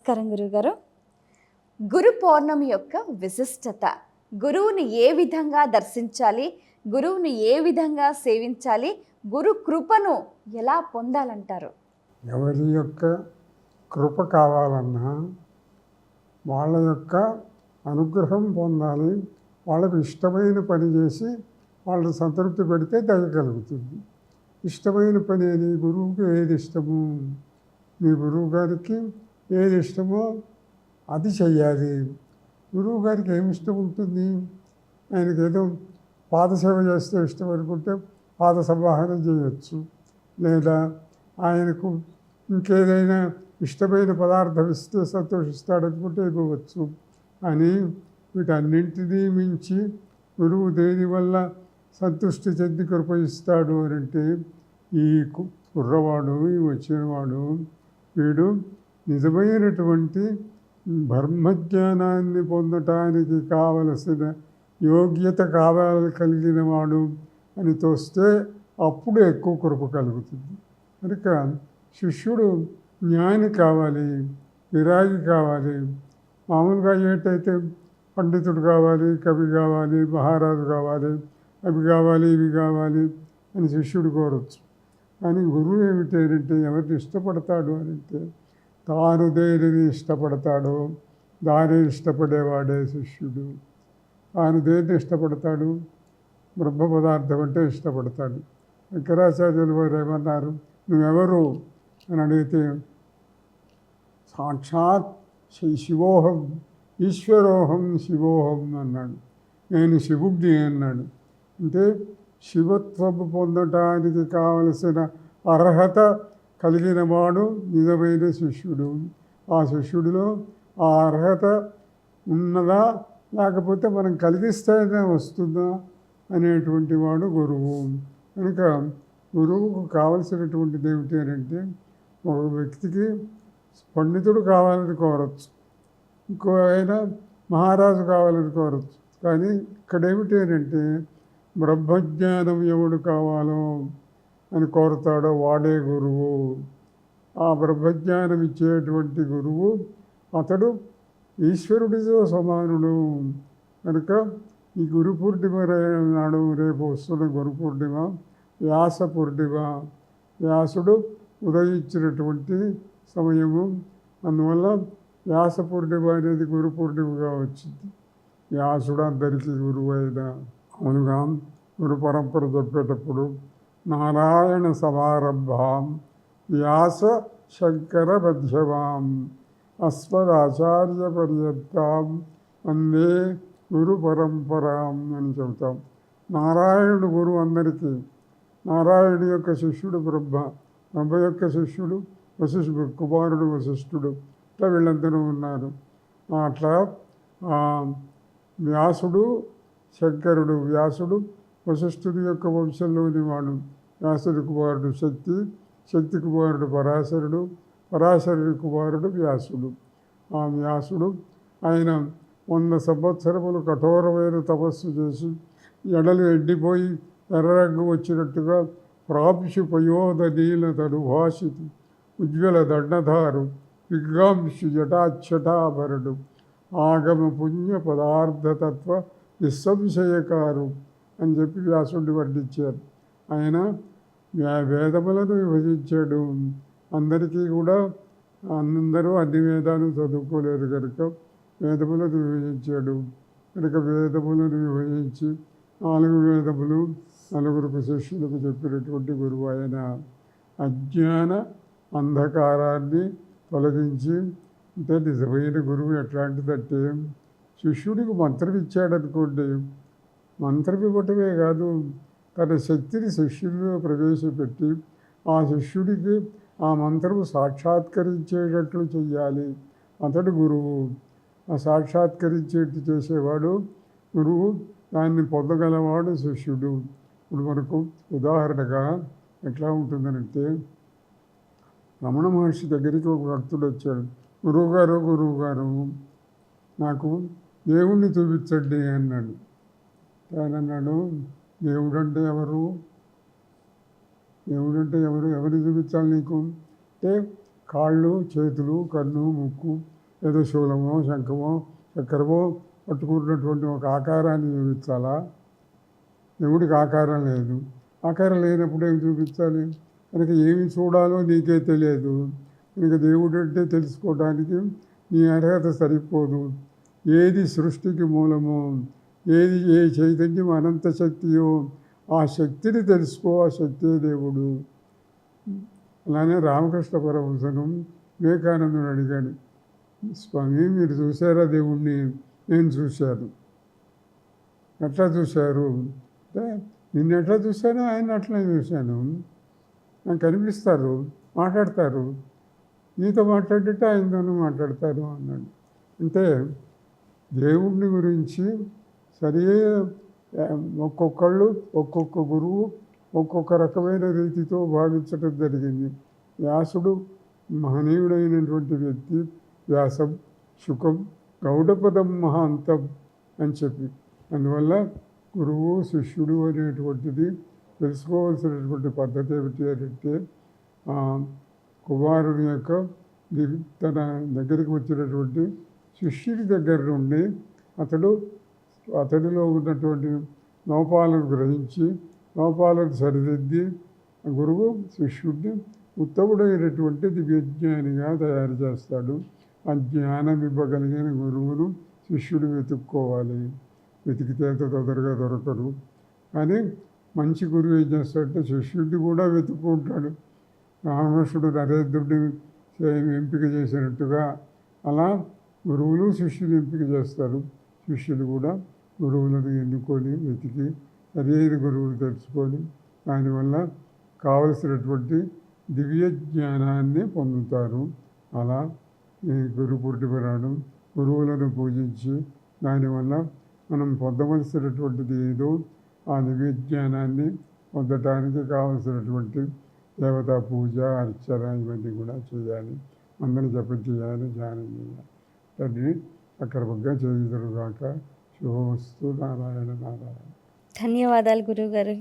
నమస్కారం గురువుగారు. గురు పౌర్ణమి యొక్క విశిష్టత, గురువుని ఏ విధంగా దర్శించాలి, గురువుని ఏ విధంగా సేవించాలి, గురు కృపను ఎలా పొందాలంటారు? ఎవరి యొక్క కృప కావాలన్నా వాళ్ళ యొక్క అనుగ్రహం పొందాలి. వాళ్ళకు ఇష్టమైన పని చేసి వాళ్ళని సంతృప్తి పెడితే దయ కలుగుతుంది. ఇష్టమైన పని ఏది? గురువుకి ఏది ఇష్టము, మీ గురువు గారికి ఏది ఇష్టమో అది చెయ్యాలి. గురువు గారికి ఏమి ఇష్టం ఉంటుంది? ఆయనకి ఏదో పాదసేవ చేస్తే ఇష్టం అనుకుంటే పాద సంవాహన చేయొచ్చు, లేదా ఆయనకు ఇంకేదైనా ఇష్టమైన పదార్థం ఇస్తే సంతోషిస్తాడనుకుంటే ఇవ్వవచ్చు. అని వీటన్నింటినీ మించి గురువు దేని వల్ల సంతృష్టి చెంది కృప ఇస్తాడు అని అంటే, ఈ కుర్రవాడు, ఈ వచ్చినవాడు వీడు నిజమైనటువంటి బ్రహ్మజ్ఞానాన్ని పొందటానికి కావలసిన యోగ్యత కలిగిన వాడు అని తోస్తే అప్పుడు ఎక్కువ కృప కలుగుతుంది. కనుక శిష్యుడు జ్ఞాని కావాలి, విరాగి కావాలి. మామూలుగా ఏంటైతే పండితుడు కావాలి, కవి కావాలి, మహారాజు కావాలి, అవి కావాలి, ఇవి కావాలి అని శిష్యుడు కోరవచ్చు. కానీ గురువు ఏమిటంటే ఎవరిని ఇష్టపడతాడు అని అంటే, తాను దేనిని ఇష్టపడతాడో దాన్ని ఇష్టపడేవాడే శిష్యుడు. తాను దేన్ని ఇష్టపడతాడు? బ్రహ్మ పదార్థం అంటే ఇష్టపడతాడు. శంకరాచార్యులు వారు ఏమన్నారు? నువ్వెవరు అని అడిగితే, సాక్షాత్ శివోహం ఈశ్వరోహం శివోహం అన్నాడు. నేను శివుడిని అన్నాడు. అంటే శివత్వము పొందటానికి కావలసిన అర్హత కలిగిన వాడు నిజమైన శిష్యుడు. ఆ శిష్యుడిలో ఆ అర్హత ఉన్నదా, లేకపోతే మనం కలిగిస్తేనే వస్తుందా అనేటువంటి వాడు గురువు. కనుక గురువుకు కావలసినటువంటిది ఏమిటి అని అంటే, ఒక వ్యక్తికి పండితుడు కావాలని కోరచ్చు, ఇంకో ఆయన మహారాజు కావాలని కోరచ్చు. కానీ ఇక్కడ ఏమిటి అని అంటే, బ్రహ్మజ్ఞానం ఎవడు కావాలో అని కోరుతాడో వాడే గురువు. ఆ బ్రహ్మజ్ఞానం ఇచ్చేటువంటి గురువు అతడు ఈశ్వరుడితో సమానుడు. కనుక ఈ గురు పూర్ణిమ నాడు, రేపు వస్తున్న గురు పూర్ణిమ వ్యాస పూర్ణిమ. వ్యాసుడు ఉదయించినటువంటి సమయము. అందువల్ల వ్యాస పూర్ణిమ అనేది గురు పూర్ణిమగా వచ్చింది. వ్యాసుడు అందరికీ గురువు అయిన. అవునుగా గురు పరంపర చెప్పేటప్పుడు నారాయణ సమారంభాం వ్యాస శంకర మధ్యమాం అస్మదాచార్య పర్యంతం వందే గురు పరంపరాం అని చెబుతాం. నారాయణుడు గురువు అందరికీ. నారాయణుడి యొక్క శిష్యుడు బ్రహ్మ, బ్రహ్మ యొక్క శిష్యుడు కుమారుడు వశిష్ఠుడు. ఇట్లా వీళ్ళందరూ ఉన్నారు. అట్లా వ్యాసుడు శంకరుడు. వ్యాసుడు వశిష్ఠుడి యొక్క వంశంలోని వాడు. వ్యాసుడి కుమారుడు శక్తి, శక్తి కుమారుడు పరాశరుడు, పరాశరుడి కుమారుడు వ్యాసుడు. ఆ వ్యాసుడు ఆయన 100 సంవత్సరములు కఠోరమైన తపస్సు చేసి ఎడలు ఎండిపోయి ఎర్రరంగు వచ్చినట్టుగా ప్రాంశు పయోధ నీల తనుభాషితి ఉజ్వల దండధారు విద్వాంసు జటాక్షటాభరుడు ఆగమ పుణ్య పదార్థతత్వ నిస్సంశయకారు అని చెప్పి వ్యాసుడిని వర్ణించారు. ఆయన వేదములను విభజించాడు. అందరికీ కూడా అందరూ అన్ని వేదాలు చదువుకోలేరు కనుక వేదములను విభజించాడు. కనుక వేదములను విభజించి 4 వేదములు 4 శిష్యులకు చెప్పినటువంటి గురువు ఆయన. అజ్ఞాన అంధకారాన్ని తొలగించి, అంటే నిజమైన గురువు ఎట్లాంటిదంటే, శిష్యుడికి మంత్రం ఇచ్చాడనుకోండి, మంత్రం ఇవ్వటమే కాదు, తన శక్తిని శిష్యుడిలో ప్రవేశపెట్టి ఆ శిష్యుడికి ఆ మంత్రము సాక్షాత్కరించేటట్లు చెయ్యాలి. అతడు గురువు. ఆ సాక్షాత్కరించేట్టు చేసేవాడు గురువు. దాన్ని పొందగలవాడు శిష్యుడు. ఇప్పుడు మనకు ఉదాహరణగా ఎట్లా ఉంటుందనంటే, రమణ మహర్షి దగ్గరికి ఒక భక్తుడు వచ్చాడు. గురువుగారు నాకు దేవుణ్ణి చూపించండి అన్నాడు. ఆయన అన్నాడు, దేవుడంటే ఎవరు? ఎవరిని చూపించాలి నీకు అంటే, కాళ్ళు చేతులు కన్ను ముక్కు ఏదో శూలమో శంఖమో చక్రమో పట్టుకున్నటువంటి ఒక ఆకారాన్ని చూపించాలా? దేవుడికి ఆకారం లేదు. ఆకారం లేనప్పుడు ఏమి చూపించాలి? కనుక ఏమి చూడాలో నీకే తెలియదు. కనుక దేవుడు అంటే తెలుసుకోవడానికి నీ అర్హత సరిపోదు. ఏది సృష్టికి మూలమో, ఏది ఏ చైతన్యం అనంత శక్తియో ఆ శక్తిని తెలుసుకో. ఆ శక్తే దేవుడు. అలానే రామకృష్ణ పరమహంసను వివేకానందుని అడిగాడు, స్వామి మీరు చూశారా దేవుణ్ణి? నేను చూశాను. ఎట్లా చూశారు అంటే, నిన్ను ఎట్లా చూశాను ఆయన అట్లా చూశాను. నాకు కనిపిస్తారు, మాట్లాడతారు, నీతో మాట్లాడితే ఆయనతోనూ మాట్లాడతారు అన్నాడు. అంటే దేవుడిని గురించి సరే ఒక్కొక్కళ్ళు ఒక్కొక్క గురువు ఒక్కొక్క రకమైన రీతితో భావించడం జరిగింది. వ్యాసుడు మహనీయుడైనటువంటి వ్యక్తి. వ్యాసం శుకం గౌడపదం మహాంతం అని చెప్పి, అందువల్ల గురువు శిష్యుడు అనేటువంటిది తెలుసుకోవాల్సినటువంటి పద్ధతి ఏమిటి అంటే, కుమారుని యొక్క తన దగ్గరికి వచ్చినటువంటి శిష్యుడి దగ్గర నుండి అతడిలో ఉన్నటువంటి లోపాలను గ్రహించి లోపాలను సరిదిద్ది గురువు శిష్యుడిని ఉత్తముడైనటువంటి దివ్యజ్ఞానిగా తయారు చేస్తాడు. ఆ జ్ఞానం ఇవ్వగలిగిన గురువును శిష్యుడు వెతుక్కోవాలి. వెతికితే అంత తొందరగా దొరకరు. కానీ మంచి గురువు ఏం చేస్తాడంటే శిష్యుడిని కూడా వెతుక్కుంటాడు. రామకృష్ణుడు నరేంద్రుడిని ఎంపిక చేసినట్టుగా అలా గురువులు శిష్యులు ఎంపిక చేస్తారు. శిష్యులు కూడా గురువులను ఎన్నుకొని వెతికి సరైన గురువులు తెలుసుకొని దానివల్ల కావలసినటువంటి దివ్య జ్ఞానాన్ని పొందుతారు. అలా ఈ గురు పూర్ణిమ నాడు గురువులను పూజించి దానివల్ల మనం పొందవలసినటువంటిది ఏదో ఆ దివ్య జ్ఞానాన్ని పొందటానికి కావలసినటువంటి దేవతా పూజ అర్చన ఇవన్నీ కూడా చేయాలి. అందరూ జపం చేయాలి, ధ్యానం చేయాలి. తండ్రి సక్రమంగా చేయుదురుగాక. శుభమస్తు. నారాయణ నారాయణ. ధన్యవాదాలు గురువుగారు.